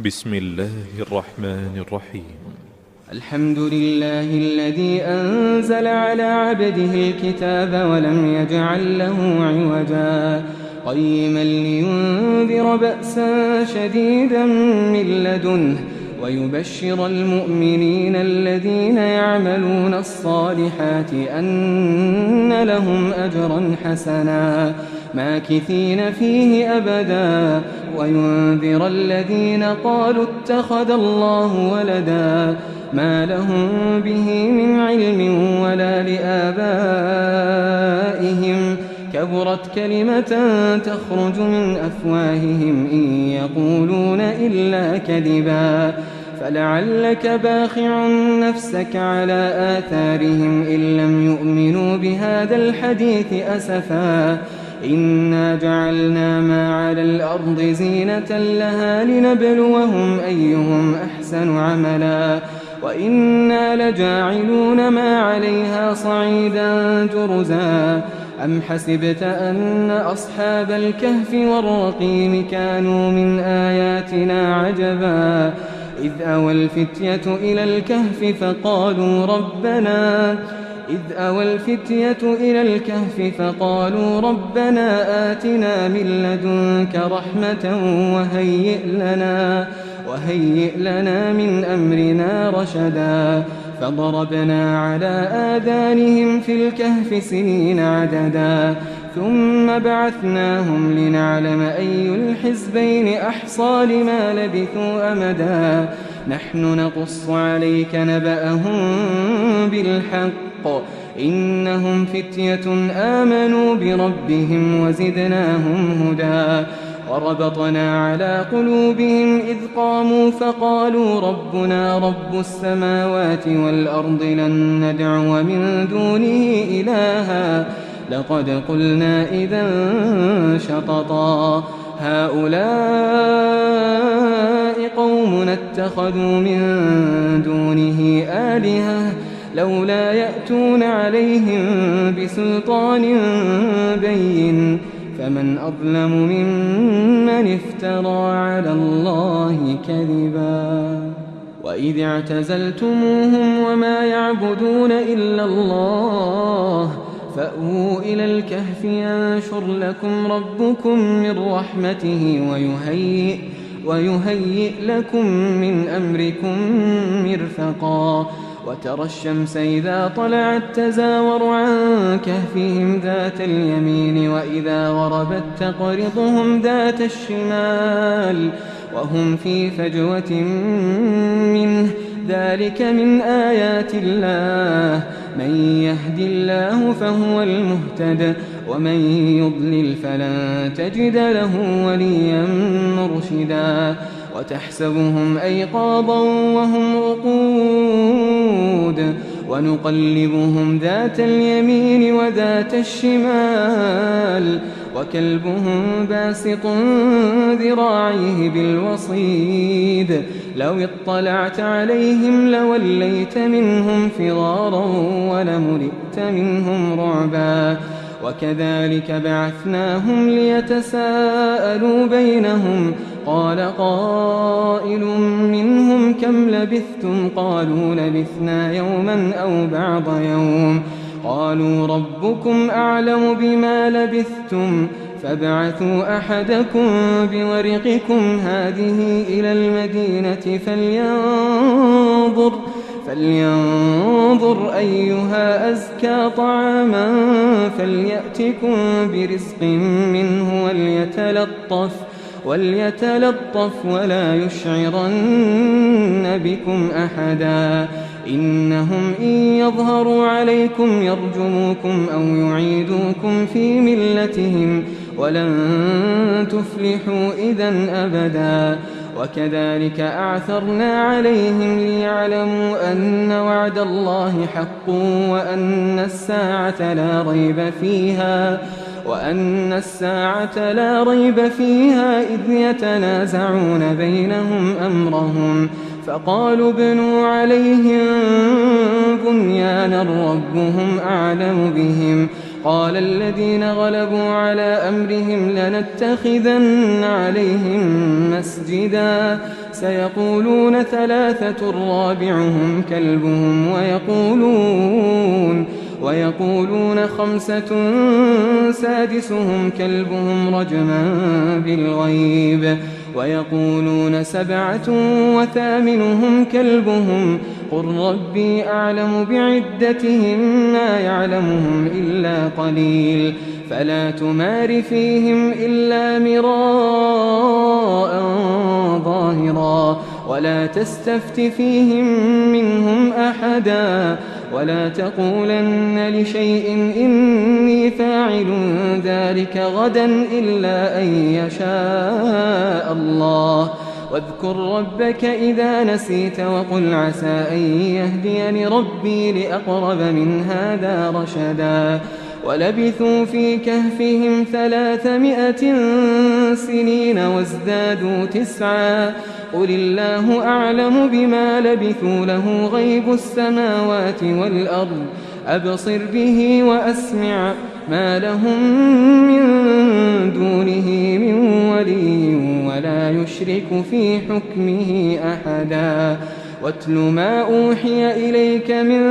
بسم الله الرحمن الرحيم. الحمد لله الذي أنزل على عبده الكتاب ولم يجعل له عوجا قيما لينذر بأسا شديدا من لدنه ويبشر المؤمنين الذين يعملون الصالحات أن لهم أجرا حسنا ماكثين فيه أبدا وينذر الذين قالوا اتخذ الله ولدا ما لهم به من علم ولا لآبائهم كبرت كلمة تخرج من أفواههم إن يقولون إلا كذبا فلعلك باخع نفسك على آثارهم إن لم يؤمنوا بهذا الحديث أسفا إنا جعلنا ما على الأرض زينة لها لنبلوهم أيهم أحسن عملا وإنا لجاعلون ما عليها صعيدا جرزا أم حسبت أن أصحاب الكهف والرقيم كانوا من آياتنا عجبا إذ أوى الفتية إلى الكهف فقالوا ربنا آتنا من لدنك رحمة وهيئ لنا من أمرنا رشدا فضربنا على آذانهم في الكهف سنين عددا ثم بعثناهم لنعلم أي الحزبين أحصى لما لبثوا أمدا نحن نقص عليك نبأهم بالحق إنهم فتية آمنوا بربهم وزدناهم هدى وربطنا على قلوبهم إذ قاموا فقالوا ربنا رب السماوات والأرض لن ندعو من دونه إلها لقد قلنا إذا شططا هؤلاء قومنا اتخذوا من دونه آلهة لولا يأتون عليهم بسلطان بين فمن أظلم ممن افترى على الله كذبا وإذ اعتزلتموهم وما يعبدون إلا الله فأووا إلى الكهف ينشر لكم ربكم من رحمته ويهيئ لكم من أمركم مرفقا وترى الشمس إذا طلعت تزاور عن كهفهم ذات اليمين وإذا غربت تقرضهم ذات الشمال وهم في فجوة منه ذلك من آيات الله من يهد الله فهو المهتد ومن يضلل فلن تجد له وليا مرشدا وتحسبهم أيقاظا وهم رقود ونقلبهم ذات اليمين وذات الشمال وكلبهم باسط ذراعيه بالوصيد لو اطلعت عليهم لوليت منهم فرارا ولملئت منهم رعبا وكذلك بعثناهم ليتساءلوا بينهم قال قائل منهم كم لبثتم قالوا لبثنا يوما أو بعض يوم قالوا ربكم أعلم بما لبثتم فابعثوا أحدكم بورقكم هذه إلى المدينة فلينظر أيها أزكى طعاما فليأتكم برزق منه وليتلطف ولا يشعرن بكم أحدا إنهم إن يظهروا عليكم يرجموكم أو يعيدوكم في ملتهم ولن تفلحوا إذن أبدا وكذلك أعثرنا عليهم ليعلموا أن وعد الله حق وأن الساعة لا ريب فيها إذ يتنازعون بينهم أمرهم فقالوا ابنوا عليهم بنيانا ربهم أعلم بهم قال الذين غلبوا على أمرهم لنتخذن عليهم مسجدا سيقولون ثلاثة رابعهم كلبهم ويقولون خمسة سادسهم كلبهم رجما بالغيب ويقولون سبعة وثامنهم كلبهم قل ربي أعلم بعدتهم ما يعلمهم إلا قليل فلا تمار فيهم إلا مراء ظاهرا ولا تستفت فيهم منهم أحدا ولا تقولن لشيء إني فاعل ذلك غدا إلا أن يشاء الله واذكر ربك إذا نسيت وقل عسى أن يهديني ربي لأقرب من هذا رشدا ولبثوا في كهفهم 300 سنين وازدادوا 9 قل الله أعلم بما لبثوا له غيب السماوات والأرض أبصر به وأسمع ما لهم من دونه من ولي ولا يشرك في حكمه أحدا واتل ما أوحي إليك من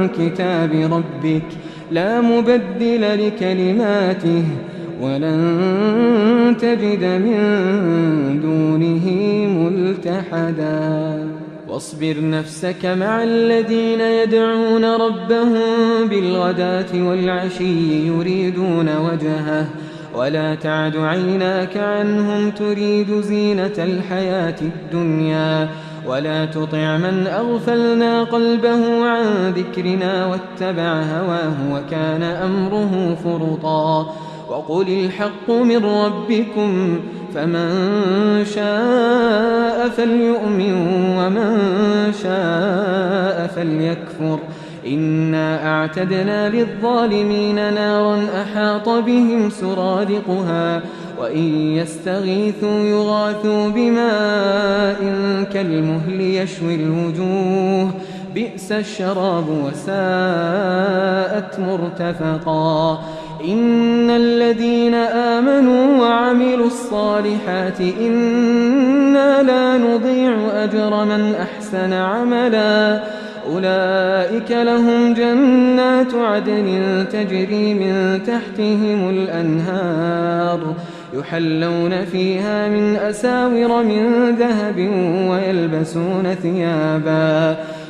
كتاب ربك لا مبدل لكلماته ولن تجد من دونه ملتحدا واصبر نفسك مع الذين يدعون ربهم بالغداة والعشي يريدون وجهه ولا تعد عيناك عنهم تريد زينة الحياة الدنيا ولا تطع من أغفلنا قلبه عن ذكرنا واتبع هواه وكان أمره فرطا وقل الحق من ربكم فمن شاء فليؤمن ومن شاء فليكفر إنا أعتدنا للظالمين نارا أحاط بهم سرادقها وإن يستغيثوا يغاثوا بماء كالمهل يشوي الوجوه بئس الشراب وساءت مرتفقا إن الذين آمنوا وعملوا الصالحات إنا لا نضيع أجر من أحسن عملا أولئك لهم جنات عدن تجري من تحتهم الأنهار يحلون فيها من أساور من ذهب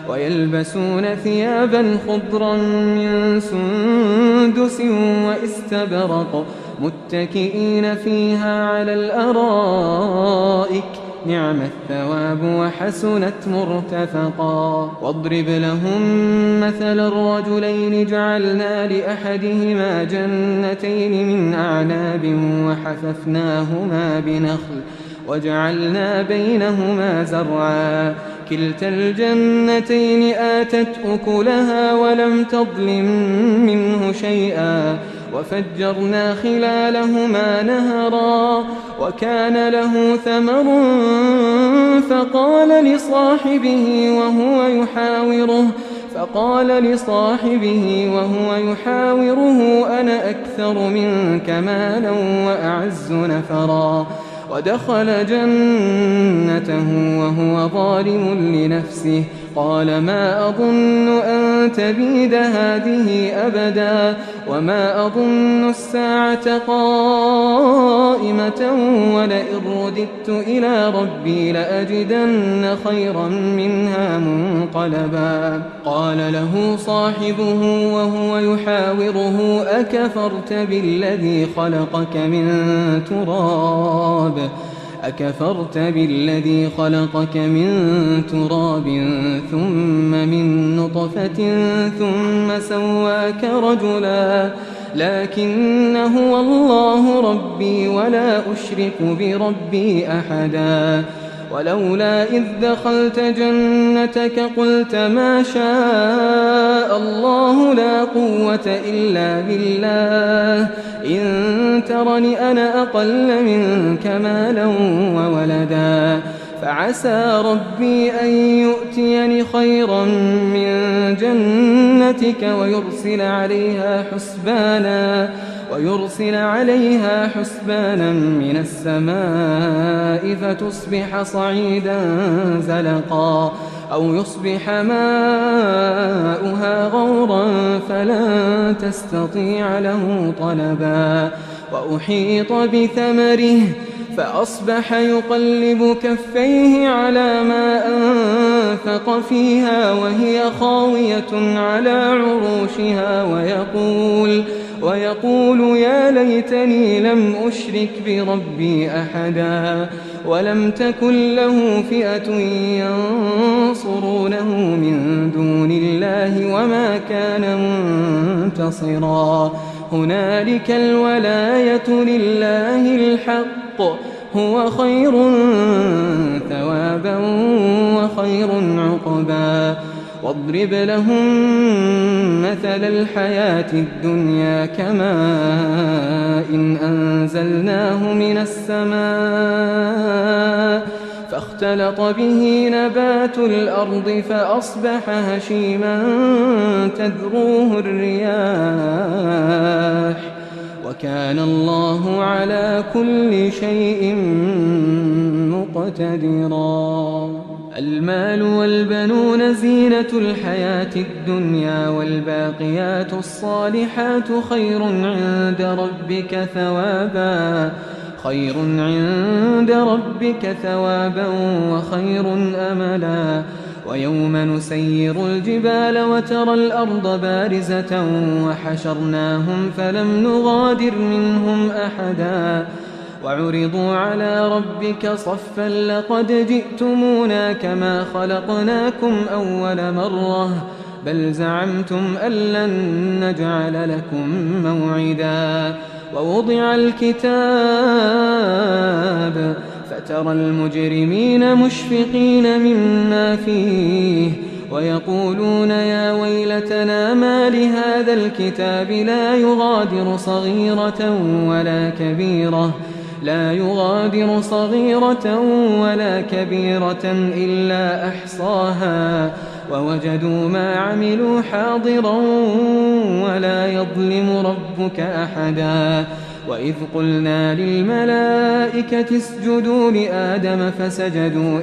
ويلبسون ثيابا خضرا من سندس واستبرق متكئين فيها على الأرائك نعم الثواب وحسنت مرتفقا واضرب لهم مثل الرجلين جعلنا لأحدهما جنتين من أعناب وحففناهما بنخل وجعلنا بينهما زرعا كلتا الجنتين آتت أكلها ولم تظلم منه شيئا وفجرنا خلالهما نهرا وكان له ثمر فقال لصاحبه وهو يحاوره أنا أكثر منك مالا وأعز نفرا ودخل جنته وهو ظالم لنفسه قال ما أظن أن تبيد هذه أبدا وما أظن الساعة قائمة ولئن رددت إلى ربي لأجدن خيرا منها منقلبا قال له صاحبه وهو يحاوره أكفرت بالذي خلقك من تراب ثم من نطفة ثم سواك رجلا لكن هو الله ربي ولا أشرك بربي أحدا ولولا إذ دخلت جنتك قلت ما شاء الله لا قوة إلا بالله إن ترني أنا أقل منك مالا وولدا فعسى ربي أن يؤتيني خيرا من جنتك ويرسل عليها حسبانا من السماء فتصبح صعيدا زلقا أو يصبح ماؤها غورا فلن تستطيع له طلبا وأحيط بثمره فأصبح يقلب كفيه على ما أنفق فيها وهي خاوية على عروشها ويقول يا ليتني لم أشرك بربي أحدا ولم تكن له فئة ينصرونه من دون الله وما كان منتصرا هنالك الولاية لله الحق هو خير ثوابا وخير عقبا واضرب لهم مثل الحياة الدنيا كماء إن أنزلناه من السماء فاختلط به نبات الأرض فأصبح هشيما تذروه الرياح وكان الله على كل شيء مقتدرا المال والبنون زينة الحياة الدنيا والباقيات الصالحات خير عند ربك ثوابا وخير أملا ويوم نسير الجبال وترى الأرض بارزة وحشرناهم فلم نغادر منهم أحدا وعرضوا على ربك صفا لقد جئتمونا كما خلقناكم أول مرة بل زعمتم أن لن نجعل لكم موعدا ووضع الكتاب فترى المجرمين مشفقين مما فيه ويقولون يا ويلتنا ما لهذا الكتاب لا يغادر صغيرة ولا كبيرة إلا أحصاها ووجدوا ما عملوا حاضرا ولا يظلم ربك أحدا وإذ قلنا للملائكة اسجدوا لآدم فسجدوا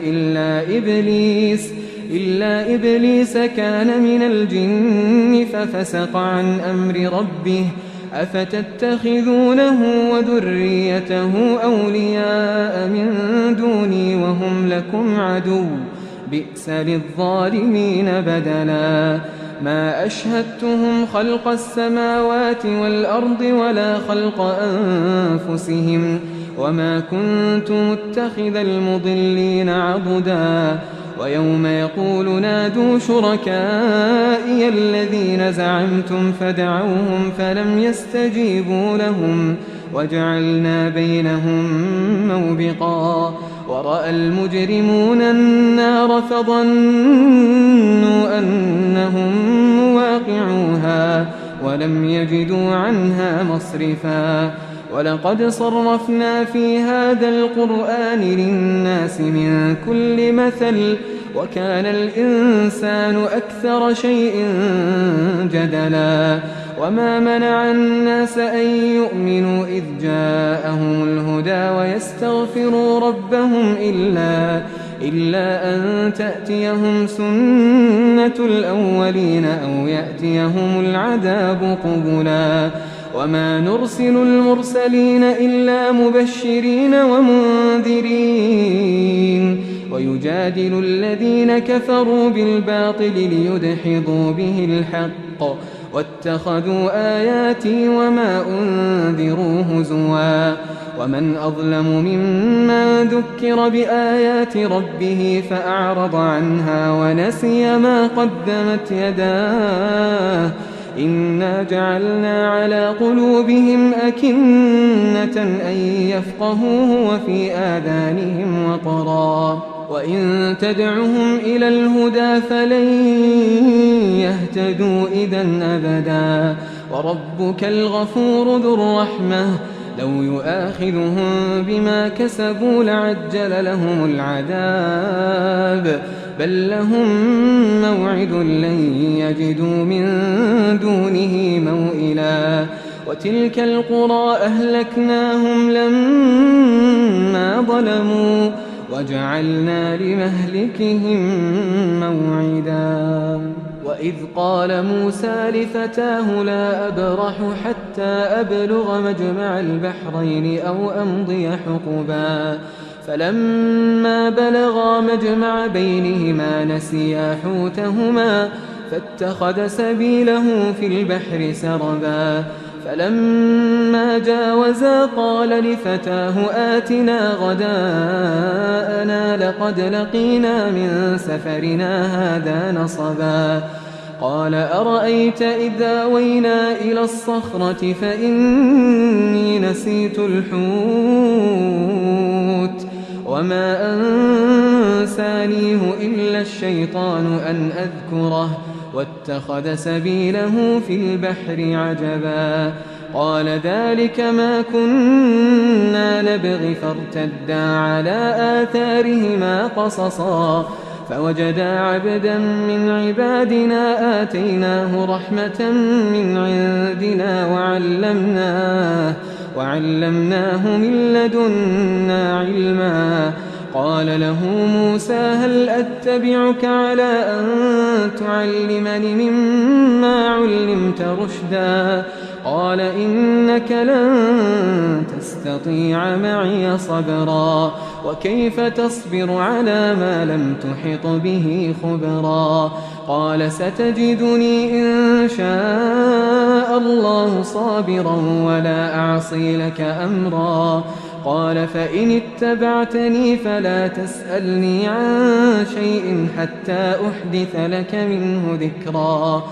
إلا إبليس كان من الجن ففسق عن أمر ربه أفتتخذونه وذريته أولياء من دوني وهم لكم عدو بئس للظالمين بدلا ما أشهدتهم خلق السماوات والأرض ولا خلق أنفسهم وما كنت متخذ المضلين عضدا ويوم يقول نادوا شركائي الذين زعمتم فدعوهم فلم يستجيبوا لهم وجعلنا بينهم موبقا ورأى المجرمون النار فظنوا أنهم مواقعوها ولم يجدوا عنها مصرفا ولقد صرفنا في هذا القرآن للناس من كل مثل وكان الإنسان أكثر شيء جدلا وما منع الناس أن يؤمنوا إذ جاءهم الهدى ويستغفروا ربهم إلا أن تأتيهم سنة الأولين أو يأتيهم العذاب قبلا وما نرسل المرسلين إلا مبشرين ومنذرين ويجادل الذين كفروا بالباطل ليدحضوا به الحق واتخذوا آياتي وما أنذروا هزوا ومن أظلم ممن ذكر بآيات ربه فأعرض عنها ونسي ما قدمت يداه إنا جعلنا على قلوبهم أكنة أن يفقهوه وفي آذانهم وقرا وإن تدعهم إلى الهدى فلن يهتدوا إذا أبدا وربك الغفور ذو الرحمة لو يؤاخذهم بما كسبوا لعجل لهم العذاب بل لهم موعد لن يجدوا من دونه موئلا وتلك القرى أهلكناهم لما ظلموا وجعلنا لمهلكهم موعدا وإذ قال موسى لفتاه لا أبرح حتى أبلغ مجمع البحرين أو أمضي حقبا فلما بلغا مجمع بينهما نسيا حوتهما فاتخذ سبيله في البحر سربا فلما جاوزا قال لفتاه آتنا غداءنا لقد لقينا من سفرنا هذا نصبا قال أرأيت إذا وينا إلى الصخرة فإني نسيت الحوت وما أنسانيه إلا الشيطان أن أذكره واتخذ سبيله في البحر عجبا قال ذلك ما كنا نبغي فارتدا على آثارهما قصصا فوجدا عبدا من عبادنا آتيناه رحمة من عندنا وعلمناه من لدنا علما قال له موسى هل أتبعك على أن تعلمني مما علمت رشدا قال إنك لن تستطيع معي صبرا وكيف تصبر على ما لم تحط به خبرا قال ستجدني إن شاء الله صابرا ولا أعصي لك أمرا قال فإن اتبعتني فلا تسألني عن شيء حتى أحدث لك منه ذكرا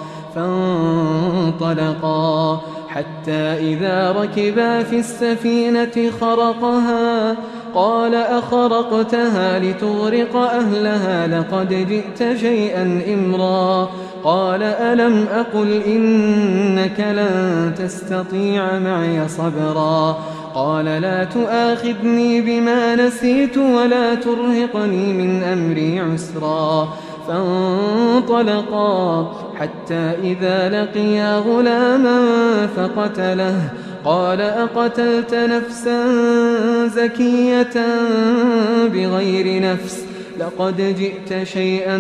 فانطلقا حتى إذا ركبا في السفينة خرقها قال أخرقتها لتغرق أهلها لقد جئت شيئا إمرا قال ألم أقل إنك لن تستطيع معي صبرا قال لا تؤاخذني بما نسيت ولا ترهقني من أمري عسرا فانطلقا حتى إذا لقيا غلاما فقتله قال أقتلت نفسا زكية بغير نفس لقد جئت شيئا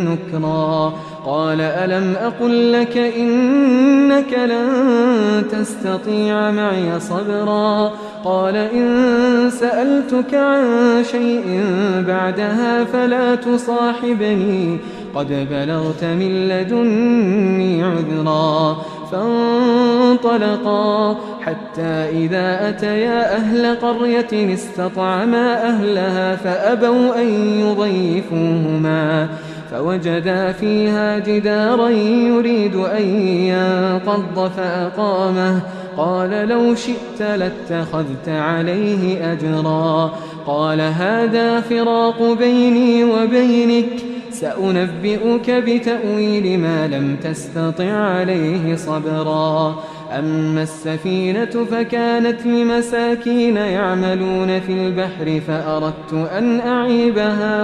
نكرا قال ألم أقل لك إنك لن تستطيع معي صبرا قال إن سألتك عن شيء بعدها فلا تصاحبني قد بلغت من لدني عذرا فانطلقا حتى إذا أتيا أهل قرية استطعما أهلها فأبوا أن يضيفوهما فوجدا فيها جدارا يريد أن ينقض فأقامه قال لو شئت لاتخذت عليه أجرا قال هذا فراق بيني وبينك سأنبئك بتأويل ما لم تستطع عليه صبرا أما السفينة فكانت لمساكين يعملون في البحر فأردت أن أعيبها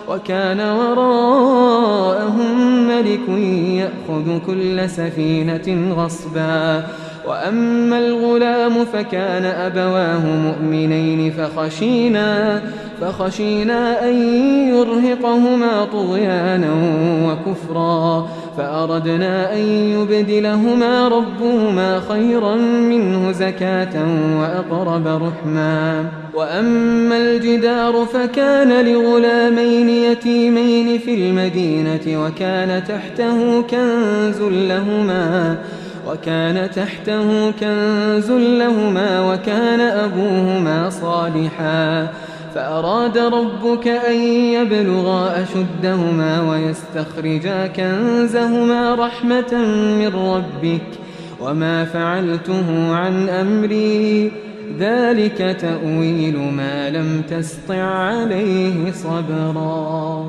وكان وراءهم ملك يأخذ كل سفينة غصبا وأما الغلام فكان أبواه مؤمنين فخشينا أن يرهقهما طغيانا وكفرا فأردنا أن يبدلهما ربهما خيرا منه زكاة وأقرب رحما وأما الجدار فكان لغلامين يتيمين في المدينة وكان تحته كنز لهما وكان أبوهما صالحا فأراد ربك أن يبلغا أشدهما ويستخرجا كنزهما رحمة من ربك وما فعلته عن أمري ذلك تأويل ما لم تسطع عليه صبرا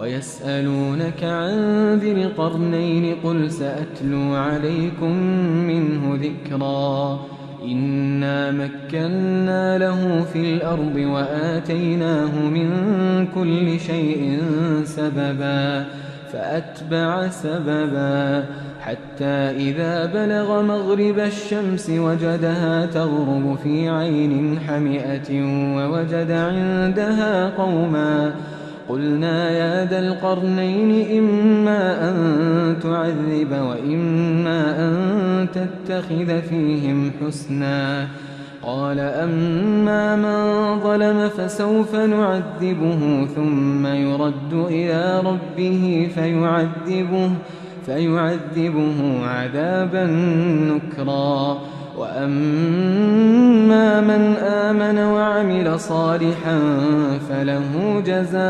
ويسألونك عن ذي القرنين قل سأتلو عليكم منه ذكرا إنا مكنا له في الأرض وآتيناه من كل شيء سببا فأتبع سببا حتى إذا بلغ مغرب الشمس وجدها تغرب في عين حمئة ووجد عندها قوما قلنا يا ذا القرنين إما أن تعذب وإما أن تتخذ فيهم حسنا قال أما من ظلم فسوف نعذبه ثم يرد إلى ربه فيعذبه عذابا نكرا وأما من آمن وعمل صالحا فله جزاء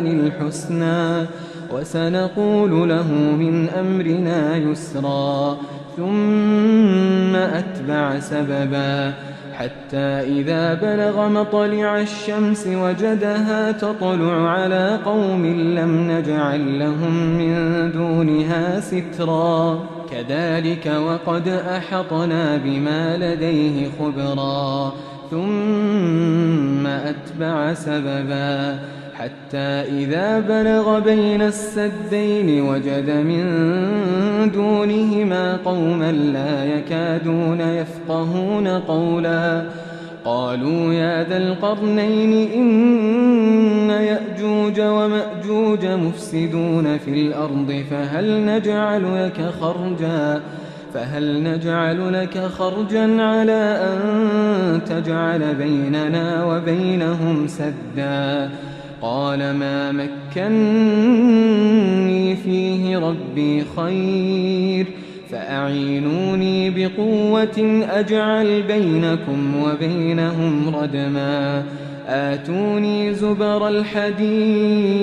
الحسنى وسنقول له من أمرنا يسرا ثم أتبع سببا حتى إذا بلغ مطلع الشمس وجدها تطلع على قوم لم نجعل لهم من دونها سترا كذلك وقد أحطنا بما لديه خبرا ثم أتبع سببا حتى إذا بلغ بين السدين وجد من دونهما قوما لا يكادون يفقهون قولا قالوا يا ذا القرنين إن يأجوج ومأجوج مفسدون في الأرض فهل نجعل لك خرجا على أن تجعل بيننا وبينهم سدا قال ما مكني فيه ربي خير فأعينوني بقوة أجعل بينكم وبينهم ردما آتوني زبر الحديد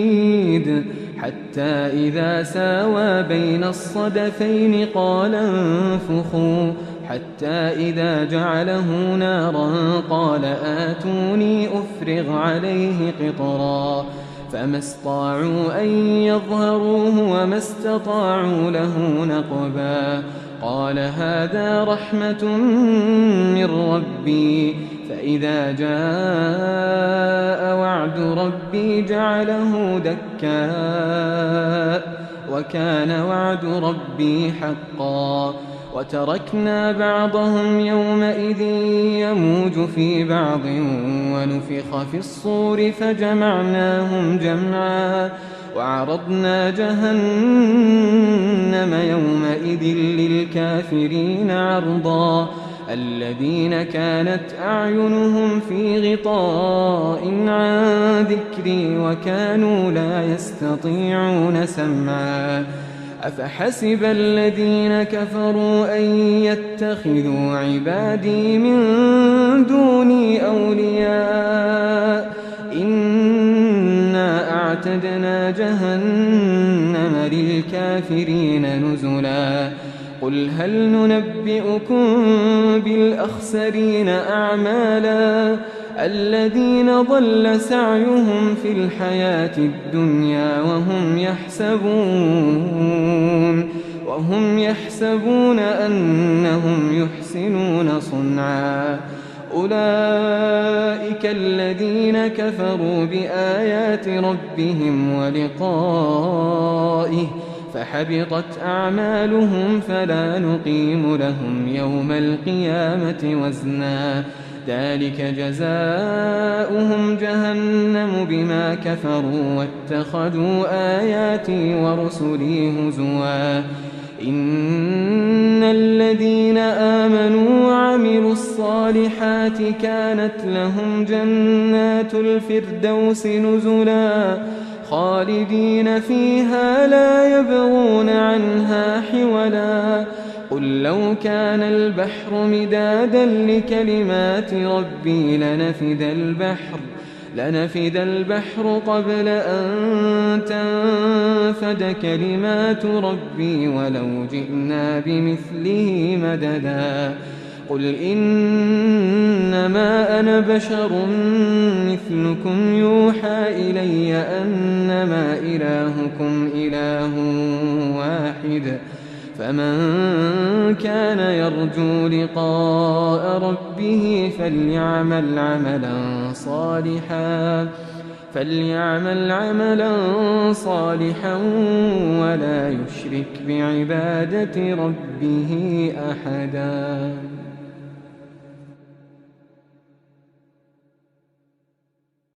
حتى إذا ساوى بين الصدفين قال انفخوا حتى إذا جعله نارا قال آتوني أفرغ عليه قطرا فما استطاعوا أن يظهروه وما استطاعوا له نقبا قال هذا رحمة من ربي فإذا جاء وعد ربي جعله دكاء وكان وعد ربي حقا وتركنا بعضهم يومئذ يموج في بعض ونفخ في الصور فجمعناهم جمعا وعرضنا جهنم يومئذ للكافرين عرضا الذين كانت أعينهم في غطاء عن ذكري وكانوا لا يستطيعون سمعا أفحسب الذين كفروا أن يتخذوا عبادي من دوني أولياء إنا أعتدنا جهنم للكافرين نزلا قل هل ننبئكم بالأخسرين أعمالا الذين ضل سعيهم في الحياة الدنيا وهم يحسبون أنهم يحسنون صنعا أولئك الذين كفروا بآيات ربهم ولقائه فحبطت أعمالهم فلا نقيم لهم يوم القيامة وزنا ذلك جزاؤهم جهنم بما كفروا واتخذوا آياتي ورسلي هزوا إن الذين آمنوا وعملوا الصالحات كانت لهم جنات الفردوس نزلا خالدين فيها لا يبغون عنها حولا قل لو كان البحر مدادا لكلمات ربي لنفد البحر قبل أن تنفد كلمات ربي ولو جئنا بمثله مددا قل إنما أنا بشر مثلكم يوحى إلي أنما إلهكم إله واحد فمن كان يرجو لقاء ربه فليعمل عملا صالحا ولا يشرك بعبادة ربه أحدا.